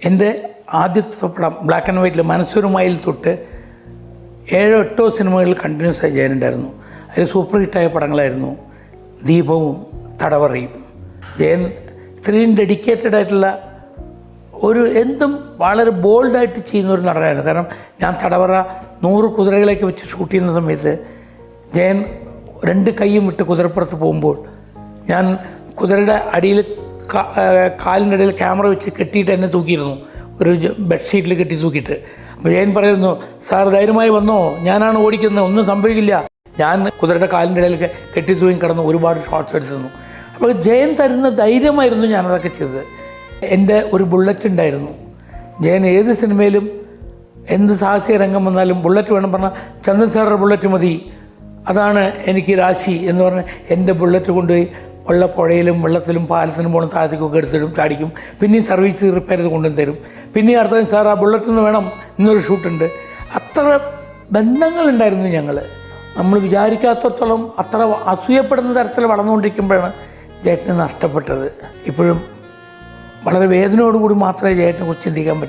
എൻ്റെ ആദ്യത്തെ പടം ബ്ലാക്ക് ആൻഡ് വൈറ്റിൽ മനസ്സൊരുമയിൽ തൊട്ട് 7-8 സിനിമകളിൽ കണ്ടിന്യൂസ് ആയി ജയനുണ്ടായിരുന്നു. അതിൽ സൂപ്പർ ഹിറ്റായ പടങ്ങളായിരുന്നു ദീപവും തടവറയും. ജയൻ ഇത്രയും ഡെഡിക്കേറ്റഡ് ആയിട്ടുള്ള എന്തും വളരെ ബോൾഡായിട്ട് ചെയ്യുന്ന ഒരു നടനായിരുന്നു. കാരണം ഞാൻ തടവറ 100 കുതിരകളെയൊക്കെ വെച്ച് ഷൂട്ട് ചെയ്യുന്ന സമയത്ത് ജയൻ 2 കൈയും വിട്ട് കുതിരപ്പുറത്ത് പോകുമ്പോൾ ഞാൻ കുതിരയുടെ അടിയിൽ കാലിൻ്റെ ഇടയിൽ ക്യാമറ വെച്ച് കെട്ടിയിട്ട് എന്നെ തൂക്കിയിരുന്നു, ഒരു ബെഡ്ഷീറ്റിൽ കെട്ടി തൂക്കിയിട്ട്. അപ്പോൾ ജയൻ പറയുന്നു, സാർ ധൈര്യമായി വന്നോ, ഞാനാണ് ഓടിക്കുന്നത്, ഒന്നും സംഭവിക്കില്ല. ഞാൻ കുതിരയുടെ കാലിൻ്റെ ഇടയിൽ കെട്ടി തൂങ്ങി കിടന്ന് ഒരുപാട് ഷോട്ട്സ് എടുത്തിരുന്നു. അപ്പോൾ ജയൻ തരുന്ന ധൈര്യമായിരുന്നു ഞാനതൊക്കെ ചെയ്തത്. എൻ്റെ ഒരു ബുള്ളറ്റ് ഉണ്ടായിരുന്നു. ജയൻ ഏത് സിനിമയിലും എന്ത് സാഹസിക രംഗം വന്നാലും ബുള്ളറ്റ് വേണം പറഞ്ഞാൽ ചന്ദ്രൻ സാറുടെ ബുള്ളറ്റ് മതി, അതാണ് എനിക്ക് രാശി എന്ന് പറഞ്ഞ് എൻ്റെ ബുള്ളറ്റ് കൊണ്ടുപോയി ഉള്ള പുഴയിലും വെള്ളത്തിലും പാലത്തിനും പോകണം താഴത്തേക്കൊക്കെ എടുത്തിടും, ചാടിക്കും. പിന്നെയും സർവീസ് റിപ്പയർ ചെയ്ത് കൊണ്ടുവന്ന് തരും. പിന്നെയും അടുത്ത സാർ ആ ബുള്ളറ്റിൽ നിന്ന് വേണം ഇന്നൊരു ഷൂട്ടുണ്ട്. അത്ര ബന്ധങ്ങളുണ്ടായിരുന്നു ഞങ്ങൾ. നമ്മൾ വിചാരിക്കാത്തടത്തോളം അത്ര അസൂയപ്പെടുന്ന തരത്തിൽ വളർന്നുകൊണ്ടിരിക്കുമ്പോഴാണ് ജയറ്റിനെ നഷ്ടപ്പെട്ടത്. ഇപ്പോഴും വളരെ വേദനയോടുകൂടി മാത്രമേ ജയറ്റിനെ കുറിച്ച് ചിന്തിക്കാൻ പറ്റൂ.